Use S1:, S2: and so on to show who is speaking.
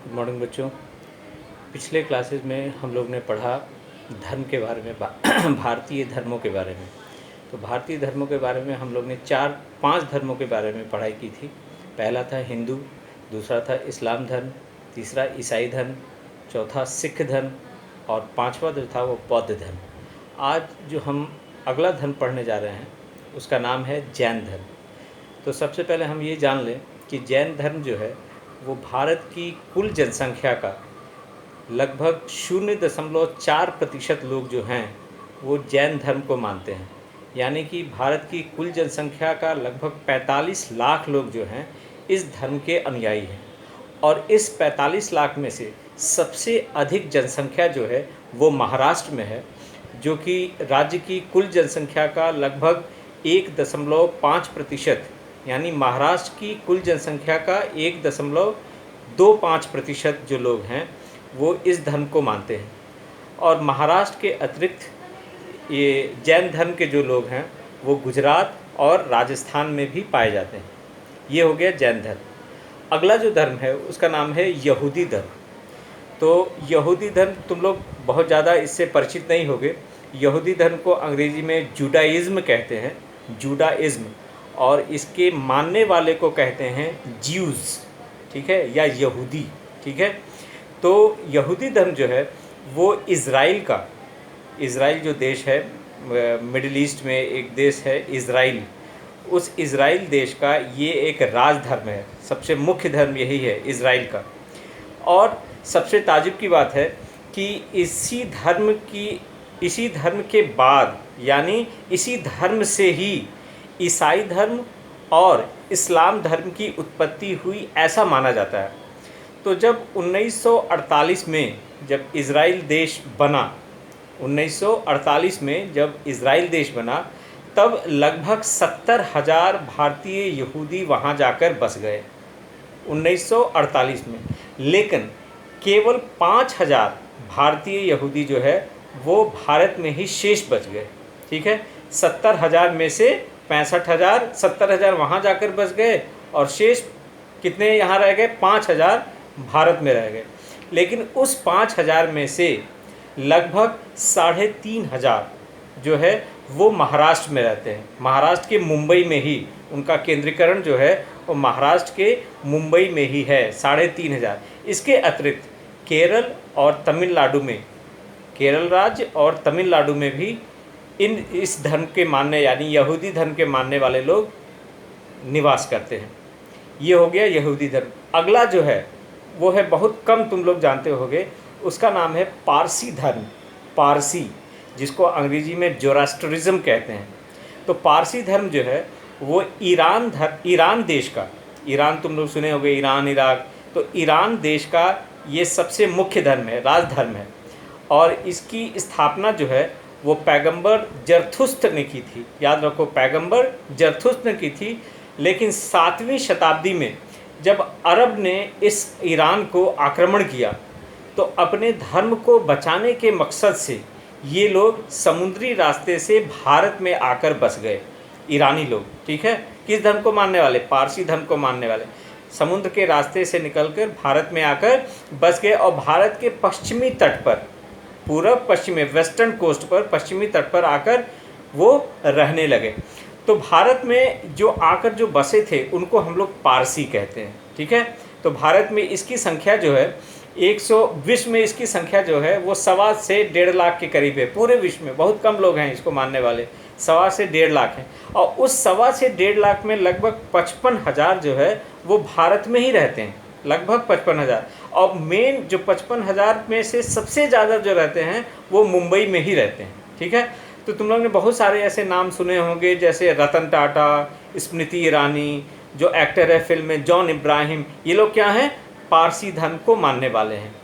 S1: Good morning बच्चों। पिछले classes में हम लोग ने पढ़ा धर्म के बारे में, भारतीय धर्मों के बारे में। तो भारतीय धर्मों के बारे में हम लोग ने 4-5 धर्मों के बारे में पढ़ाई की थी। पहला था हिंदू, दूसरा था इस्लाम धर्म, तीसरा ईसाई धर्म, चौथा सिख धर्म और पांचवा जो था वो बौद्ध धर्म। आज जो हम अगला धर्म पढ़ने जा रहे हैं उसका नाम है जैन धर्म। तो सबसे पहले हम ये जान लें कि जैन धर्म जो है वो भारत की कुल जनसंख्या का लगभग 0.4% लोग जो हैं वो जैन धर्म को मानते हैं। यानी कि भारत की कुल जनसंख्या का लगभग 45 लाख लोग जो हैं इस धर्म के अनुयायी हैं। और इस 45 लाख में से सबसे अधिक जनसंख्या जो है वो महाराष्ट्र में है, जो कि राज्य की कुल जनसंख्या का लगभग 1.5%, यानी महाराष्ट्र की कुल जनसंख्या का 1.25% जो लोग हैं वो इस धर्म को मानते हैं। और महाराष्ट्र के अतिरिक्त ये जैन धर्म के जो लोग हैं वो गुजरात और राजस्थान में भी पाए जाते हैं। ये हो गया जैन धर्म। अगला जो धर्म है उसका नाम है यहूदी धर्म। तो यहूदी धर्म तुम लोग बहुत ज़्यादा इससे परिचित नहीं होगे। यहूदी धर्म को अंग्रेज़ी में जुडाइज़्म कहते हैं, जुडाइज़्म, और इसके मानने वाले को कहते हैं ज्यूज़, ठीक है, या यहूदी, ठीक है। तो यहूदी धर्म जो है वो इज़राइल जो देश है, मिडिल ईस्ट में एक देश है इज़राइल, उस इज़राइल देश का ये एक राजधर्म है। सबसे मुख्य धर्म यही है इज़राइल का। और सबसे ताजुब की बात है कि इसी धर्म के बाद, यानी इसी धर्म से ही ईसाई धर्म और इस्लाम धर्म की उत्पत्ति हुई, ऐसा माना जाता है। तो जब 1948 में जब इज़राइल देश बना, 1948 में जब इज़राइल देश बना, तब लगभग 70,000 भारतीय यहूदी वहाँ जाकर बस गए 1948 में। लेकिन केवल 5,000 भारतीय यहूदी जो है वो भारत में ही शेष बच गए, ठीक है। 70,000 में से 65,000, 70,000 वहाँ जाकर बस गए और शेष कितने यहाँ रह गए? 5,000 भारत में रह गए। लेकिन उस 5,000 में से लगभग 3,500 जो है वो महाराष्ट्र में रहते हैं। महाराष्ट्र के मुंबई में ही उनका केंद्रीकरण जो है वो महाराष्ट्र के मुंबई में ही है, 3,500। इसके अतिरिक्त केरल और तमिलनाडु में, केरल राज्य और तमिलनाडु में भी इस धर्म के मानने, यानी यहूदी धर्म के मानने वाले लोग निवास करते हैं। ये हो गया यहूदी धर्म। अगला जो है वो है, बहुत कम तुम लोग जानते होंगे, उसका नाम है पारसी धर्म। पारसी, जिसको अंग्रेजी में जोरास्ट्रिज्म कहते हैं। तो पारसी धर्म जो है वो ईरान देश का, ईरान तुम लोग सुने होंगे, ईरान, इराक, तो ईरान देश का ये सबसे मुख्य धर्म है, राजधर्म है। और इसकी स्थापना जो है वो पैगंबर जरथुस्त्र ने की थी। याद रखो, पैगंबर जरथुस्त्र ने की थी। लेकिन 7वीं शताब्दी में जब अरब ने इस ईरान को आक्रमण किया तो अपने धर्म को बचाने के मकसद से ये लोग समुद्री रास्ते से भारत में आकर बस गए, ईरानी लोग, ठीक है। किस धर्म को मानने वाले? पारसी धर्म को मानने वाले समुद्र के रास्ते से निकलकर भारत में आकर बस गए और भारत के पश्चिमी तट पर, पूर्व पश्चिमी वेस्टर्न कोस्ट पर, पश्चिमी तट पर आकर वो रहने लगे। तो भारत में जो आकर जो बसे थे उनको हम लोग पारसी कहते हैं, ठीक है। तो भारत में इसकी संख्या जो है विश्व में इसकी संख्या जो है वो 1.25 से 1.5 लाख के करीब है। पूरे विश्व में बहुत कम लोग हैं इसको मानने वाले, 1.25 से 1.5 लाख हैं। और उस 1.25 से 1.5 लाख में लगभग 55,000 जो है वो भारत में ही रहते हैं, लगभग 55,000। और मेन जो 55,000 में से सबसे ज़्यादा जो रहते हैं वो मुंबई में ही रहते हैं, ठीक है। तो तुम लोग ने बहुत सारे ऐसे नाम सुने होंगे, जैसे रतन टाटा, स्मृति ईरानी, जो एक्टर है फिल्म में जॉन इब्राहिम, ये लोग क्या हैं? पारसी धर्म को मानने वाले हैं।